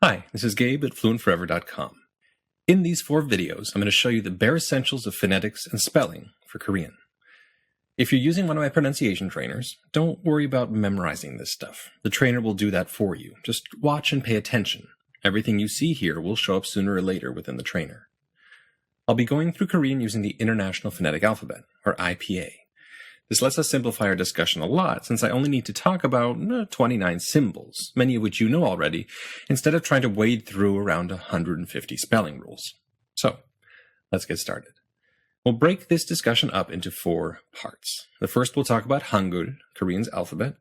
Hi, this is Gabe at fluentforever.com. In these 4 videos, I'm going to show you the bare essentials of phonetics and spelling for Korean. If you're using one of my pronunciation trainers, don't worry about memorizing this stuff. The trainer will do that for you. Just watch and pay attention. Everything you see here will show up sooner or later within the trainer. I'll be going through Korean using the International Phonetic Alphabet, or IPA. This lets us simplify our discussion a lot, since I only need to talk about 29 symbols, many of which you know already, instead of trying to wade through around 150 spelling rules. So, let's get started. We'll break this discussion up into 4 parts. The first we'll talk about Hangul, Korean's alphabet,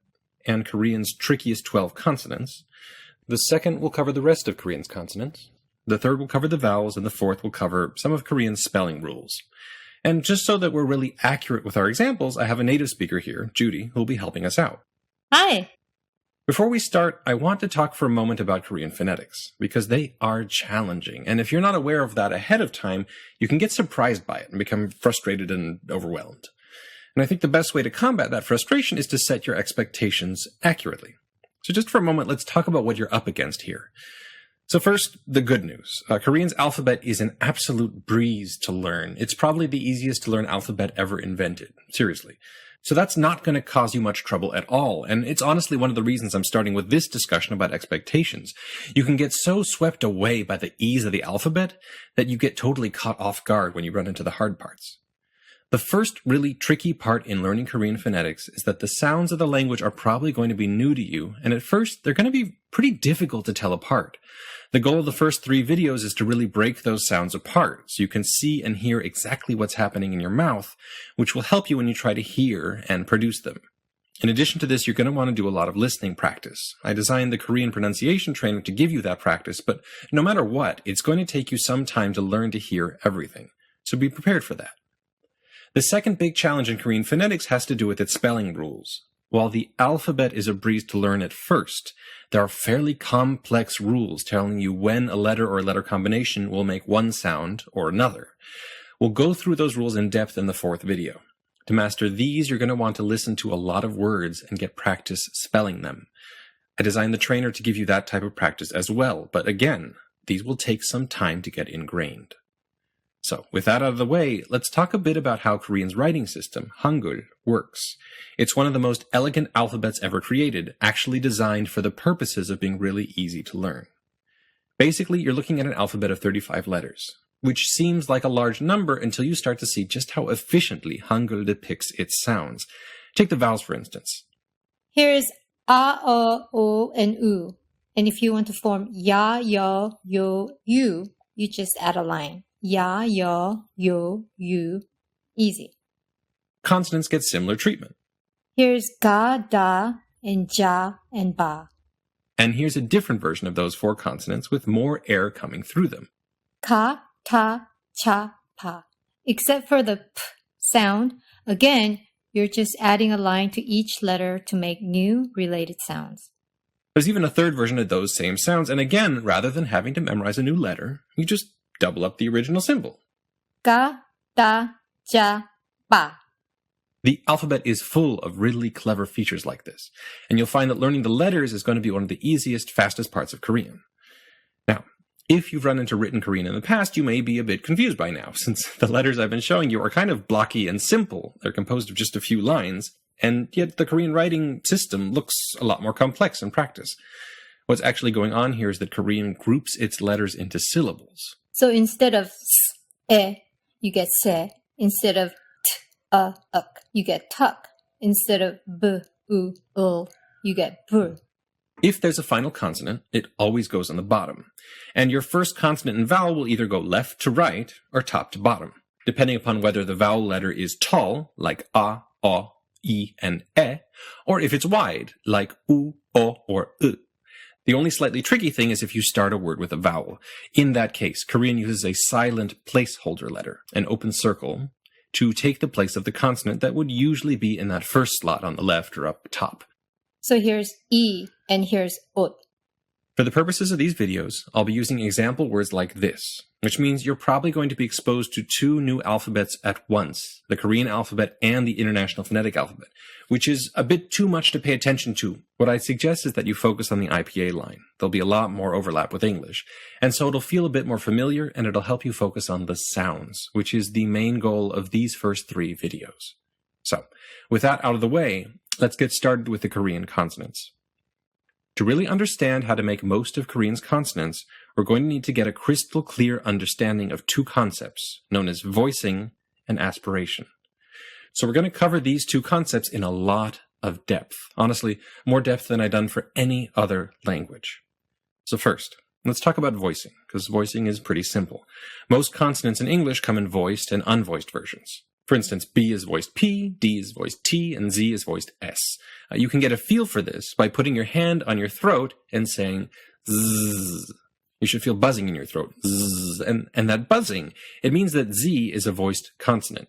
and Korean's trickiest 12 consonants. The second will cover the rest of Korean's consonants. The third will cover the vowels, and the fourth will cover some of Korean's spelling rules. And just so that we're really accurate with our examples, I have a native speaker here, Judy, who will be helping us out. Hi. Before we start, I want to talk for a moment about Korean phonetics, because they are challenging. And if you're not aware of that ahead of time, you can get surprised by it and become frustrated and overwhelmed. And I think the best way to combat that frustration is to set your expectations accurately. So just for a moment, let's talk about what you're up against here. So first, the good news. Korean's alphabet is an absolute breeze to learn. It's probably the easiest to learn alphabet ever invented. Seriously. So that's not going to cause you much trouble at all. And it's honestly one of the reasons I'm starting with this discussion about expectations. You can get so swept away by the ease of the alphabet that you get totally caught off guard when you run into the hard parts. The first really tricky part in learning Korean phonetics is that the sounds of the language are probably going to be new to you, and at first they're going to be pretty difficult to tell apart. The goal of the first 3 videos is to really break those sounds apart, so you can see and hear exactly what's happening in your mouth, which will help you when you try to hear and produce them. In addition to this, you're going to want to do a lot of listening practice. I designed the Korean pronunciation trainer to give you that practice, but no matter what, it's going to take you some time to learn to hear everything, so be prepared for that. The second big challenge in Korean phonetics has to do with its spelling rules. While the alphabet is a breeze to learn at first, there are fairly complex rules telling you when a letter or a letter combination will make one sound or another. We'll go through those rules in depth in the 4th video. To master these, you're going to want to listen to a lot of words and get practice spelling them. I designed the trainer to give you that type of practice as well, but again, these will take some time to get ingrained. So, with that out of the way, let's talk a bit about how Korean's writing system, Hangul, works. It's one of the most elegant alphabets ever created, actually designed for the purposes of being really easy to learn. Basically, you're looking at an alphabet of 35 letters, which seems like a large number until you start to see just how efficiently Hangul depicts its sounds. Take the vowels, for instance. Here's A, O, and U. And if you want to form Ya, Yo, Yo, You, you just add a line. Ya, yo, yo, you. Easy. Consonants get similar treatment. Here's ga, da, and ja, and ba. And here's a different version of those 4 consonants with more air coming through them. Ka, ta, cha, pa. Except for the p sound, again, you're just adding a line to each letter to make new related sounds. There's even a third version of those same sounds, and again, rather than having to memorize a new letter, you just double up the original symbol. Ga, da, ja, ba. The alphabet is full of really clever features like this, and you'll find that learning the letters is going to be one of the easiest, fastest parts of Korean. Now, if you've run into written Korean in the past, you may be a bit confused by now, since the letters I've been showing you are kind of blocky and simple. They're composed of just a few lines, and yet the Korean writing system looks a lot more complex in practice. What's actually going on here is that Korean groups its letters into syllables. So instead of s, e, you get se. Instead of t, uk, you get tuk. Instead of b, u, ul, you get br. If there's a final consonant, it always goes on the bottom. And your first consonant and vowel will either go left to right or top to bottom, depending upon whether the vowel letter is tall, like a, o, I, and e, or if it's wide, like u, o, or u. The only slightly tricky thing is if you start a word with a vowel. In that case, Korean uses a silent placeholder letter, an open circle, to take the place of the consonant that would usually be in that first slot on the left or up top. So here's E and here's ut. For the purposes of these videos, I'll be using example words like this, which means you're probably going to be exposed to two new alphabets at once, the Korean alphabet and the International Phonetic Alphabet, which is a bit too much to pay attention to. What I'd suggest is that you focus on the IPA line. There'll be a lot more overlap with English, and so it'll feel a bit more familiar and it'll help you focus on the sounds, which is the main goal of these first 3 videos. So, with that out of the way, let's get started with the Korean consonants. To really understand how to make most of Korean's consonants, we're going to need to get a crystal clear understanding of 2 concepts, known as voicing and aspiration. So we're going to cover these 2 concepts in a lot of depth. Honestly, more depth than I've done for any other language. So first, let's talk about voicing, because voicing is pretty simple. Most consonants in English come in voiced and unvoiced versions. For instance, B is voiced P, D is voiced T, and Z is voiced S. You can get a feel for this by putting your hand on your throat and saying zzz. You should feel buzzing in your throat. Zzz. And that buzzing, it means that Z is a voiced consonant.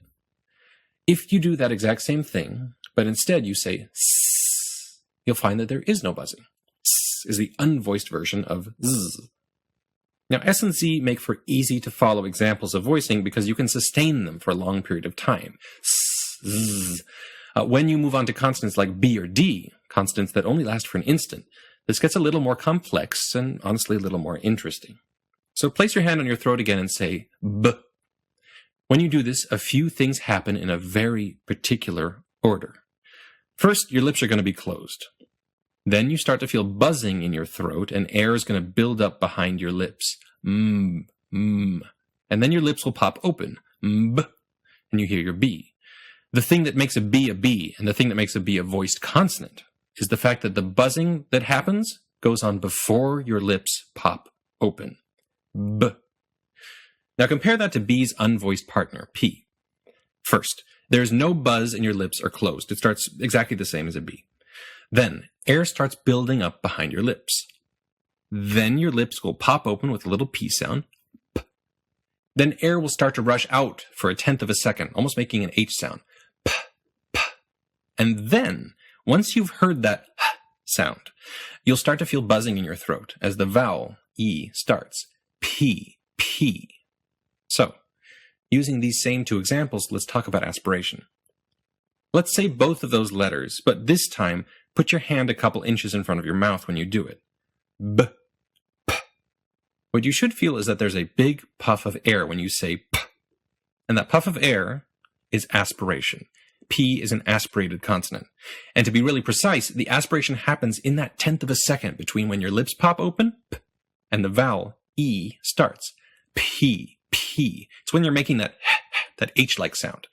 If you do that exact same thing, but instead you say s, you'll find that there is no buzzing. S is the unvoiced version of z. Now, S and Z make for easy-to-follow examples of voicing because you can sustain them for a long period of time. S, z. When you move on to consonants like B or D, consonants that only last for an instant, this gets a little more complex and honestly a little more interesting. So place your hand on your throat again and say B. When you do this, a few things happen in a very particular order. First, your lips are going to be closed. Then you start to feel buzzing in your throat and air is going to build up behind your lips. And then your lips will pop open. And you hear your B. The thing that makes a B and the thing that makes a B a voiced consonant is the fact that the buzzing that happens goes on before your lips pop open. B. Now compare that to B's unvoiced partner, P. First, there's no buzz and your lips are closed. It starts exactly the same as a B. Then, air starts building up behind your lips. Then your lips will pop open with a little P sound. P. Then air will start to rush out for 1/10 of a second, almost making an H sound. P, P. And then, once you've heard that sound, you'll start to feel buzzing in your throat as the vowel E starts. P, P. So, using these same 2 examples, let's talk about aspiration. Let's say both of those letters, but this time, put your hand a couple inches in front of your mouth when you do it. B, P. What you should feel is that there's a big puff of air when you say P. And that puff of air is aspiration. P is an aspirated consonant. And to be really precise, the aspiration happens in that 1/10 of a second between when your lips pop open, P, and the vowel E starts. P, P. It's when you're making that H-like sound.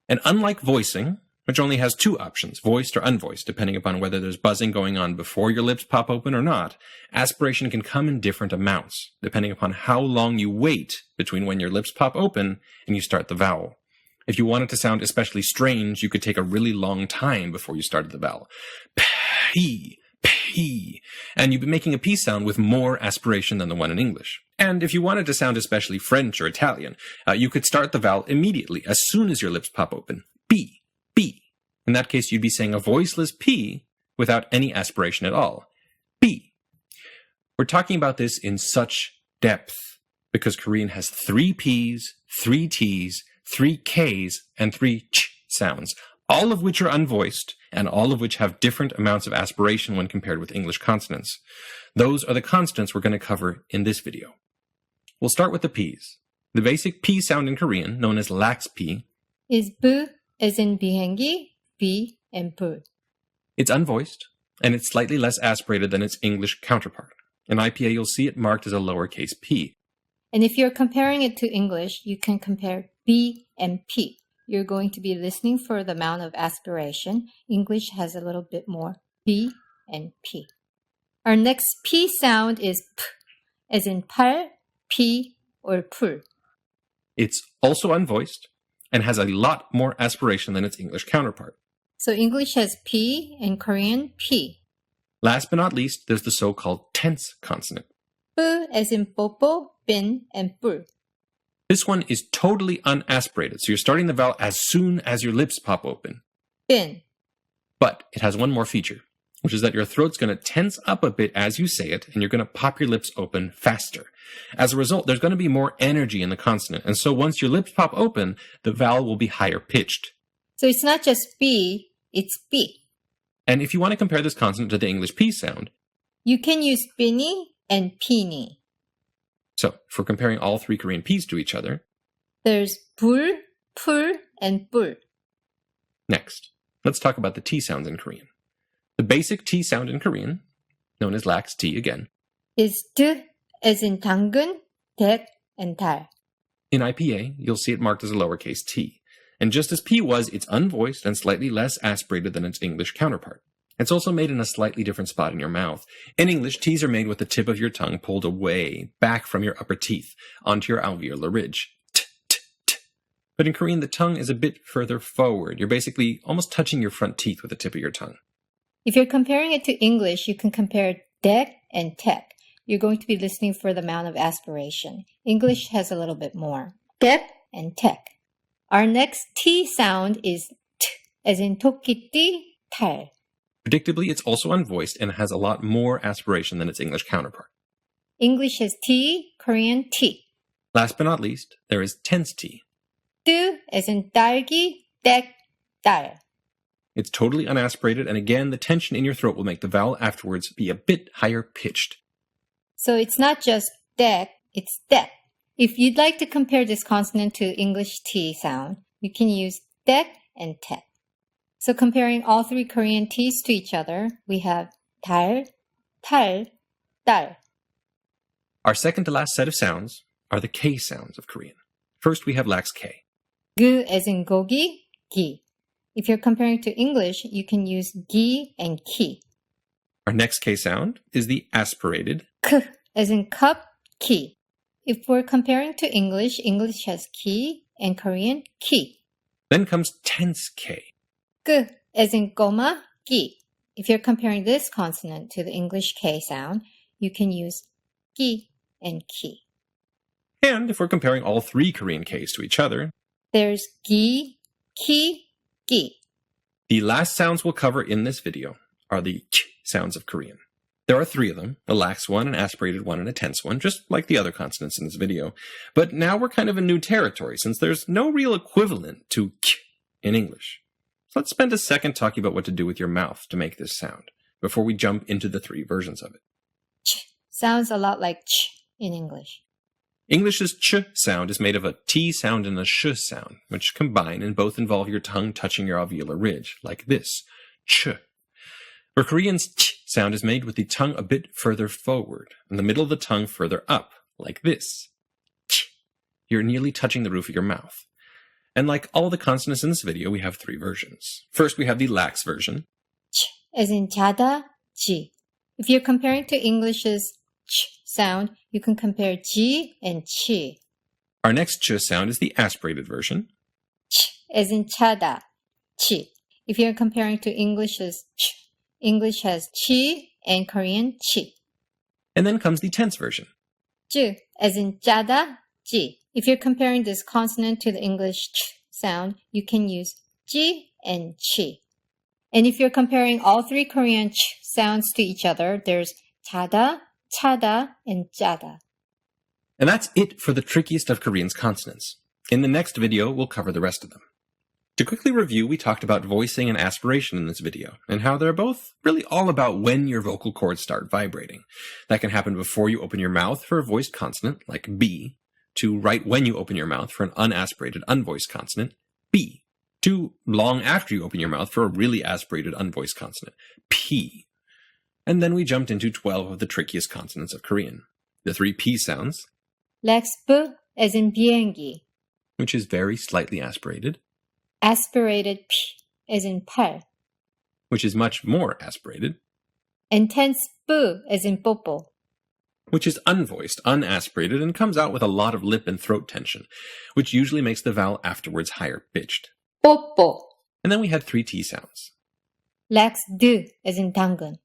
And unlike voicing, which only has 2 options, voiced or unvoiced, depending upon whether there's buzzing going on before your lips pop open or not, aspiration can come in different amounts, depending upon how long you wait between when your lips pop open and you start the vowel. If you want it to sound especially strange, you could take a really long time before you started the vowel. P, P. And you'd be making a P sound with more aspiration than the one in English. And if you wanted to sound especially French or Italian, you could start the vowel immediately, as soon as your lips pop open. B, B. In that case, you'd be saying a voiceless P without any aspiration at all. B. We're talking about this in such depth because Korean has 3 Ps, 3 Ts, 3 Ks, and 3 ch sounds, all of which are unvoiced, and all of which have different amounts of aspiration when compared with English consonants. Those are the consonants we're going to cover in this video. We'll start with the Ps. The basic P sound in Korean, known as lax P, is B as in 비행기, B, and B. It's unvoiced, and it's slightly less aspirated than its English counterpart. In IPA, you'll see it marked as a lowercase p. And if you're comparing it to English, you can compare B and P. You're going to be listening for the amount of aspiration. English has a little bit more B and P. Our next P sound is P, as in 팔, P, or 풀. It's also unvoiced and has a lot more aspiration than its English counterpart. So English has P and Korean P. Last but not least, there's the so-called tense consonant. B as in 뽀뽀, bin, and 뿔. This one is totally unaspirated, so you're starting the vowel as soon as your lips pop open. bin. But it has one more feature. which is that your throat's going to tense up a bit as you say it, and you're going to pop your lips open faster. As a result, there's going to be more energy in the consonant, and so once your lips pop open, the vowel will be higher pitched. So it's not just B, it's B. And if you want to compare this consonant to the English P sound, you can use Bini and Pini. So if we're comparing all three Korean Ps to each other, there's 불, 풀, and 뿔. Next, let's talk about the T sounds in Korean. The basic T sound in Korean, known as lax T again, is D as in 당근, 댁, and 달. In IPA, you'll see it marked as a lowercase t. And just as P was, it's unvoiced and slightly less aspirated than its English counterpart. It's also made in a slightly different spot in your mouth. In English, T's are made with the tip of your tongue pulled away, back from your upper teeth, onto your alveolar ridge. T, t, t. But in Korean, the tongue is a bit further forward. You're basically almost touching your front teeth with the tip of your tongue. If you're comparing it to English, you can compare 댁 and 택. You're going to be listening for the amount of aspiration. English has a little bit more. 댁 and 택. Our next T sound is T, as in 토끼띠, 탈. Predictably, it's also unvoiced and has a lot more aspiration than its English counterpart. English has T, Korean T. Last but not least, there is tense T. 뜨, as in 딸기, 땡, 딸. It's totally unaspirated, and again, the tension in your throat will make the vowel afterwards be a bit higher pitched. So it's not just 땡, it's 땡. If you'd like to compare this consonant to English T sound, you can use 땡 and 택. So comparing all three Korean T's to each other, we have 달, 탈, 딸. Our second to last set of sounds are the K sounds of Korean. First, we have lax K. 그 as in 고기, 기. If you're comparing to English, you can use 기 and 키. Our next K sound is the aspirated 크 as in cup, 키. If we're comparing to English, English has 키 and Korean 키. Then comes tense K. 끄 as in 꼬마, 끼. If you're comparing this consonant to the English K sound, you can use 끼 and 키. And if we're comparing all three Korean Ks to each other, there's 기, 키, 끼. The last sounds we'll cover in this video are the ch sounds of Korean. There are three of them, a lax one, an aspirated one, and a tense one, just like the other consonants in this video. But now we're kind of in new territory, since there's no real equivalent to k in English. So let's spend a second talking about what to do with your mouth to make this sound, before we jump into the three versions of it. Ch sounds a lot like ch in English. English's ch sound is made of a t sound and a sh sound, which combine and both involve your tongue touching your alveolar ridge, like this, ch. For Korean's ch sound is made with the tongue a bit further forward, and the middle of the tongue further up, like this, ch. You're nearly touching the roof of your mouth. And like all the consonants in this video, we have three versions. First, we have the lax version. ch as in 자다, 지. If you're comparing to English's ch sound, you can compare 지 and 치. Our next ch sound is the aspirated version. ch as in 차다, 치. If you're comparing to English's ch, English has 치 and Korean 치. And then comes the tense version. 쯔 as in 짜다, 지. If you're comparing this consonant to the English ch sound, you can use 지 and 치. And if you're comparing all three Korean ch sounds to each other, there's 자다, 차다, and 짜다. And that's it for the trickiest of Korean's consonants. In the next video, we'll cover the rest of them. To quickly review, we talked about voicing and aspiration in this video, and how they're both really all about when your vocal cords start vibrating. That can happen before you open your mouth for a voiced consonant, like B, to right when you open your mouth for an unaspirated, unvoiced consonant, B, to long after you open your mouth for a really aspirated, unvoiced consonant, P. And then we jumped into 12 of the trickiest consonants of Korean. The three P sounds, lax B as in 비행기, which is very slightly aspirated, aspirated P as in 팔, which is much more aspirated, and tense B as in 뽀뽀, which is unvoiced, unaspirated, and comes out with a lot of lip and throat tension, which usually makes the vowel afterwards higher pitched. 뽀뽀. And then we had three T sounds. lax D as in 당근,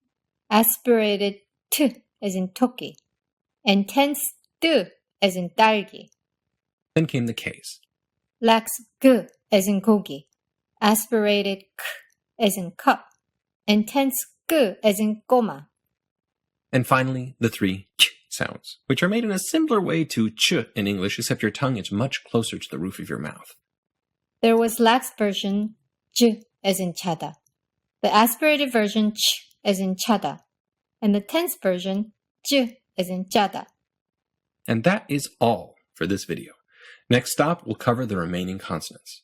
aspirated T as in 토끼, and tense D as in 딸기. Then came the Ks. lax G as in 고기, aspirated K as in cup, and tense G as in goma. And finally, the three ch sounds, which are made in a similar way to ch in English, except your tongue is much closer to the roof of your mouth. There was lax version j as in chada, the aspirated version ch as in chada, and the tense version j as in chada. And that is all for this video. Next stop, we'll cover the remaining consonants.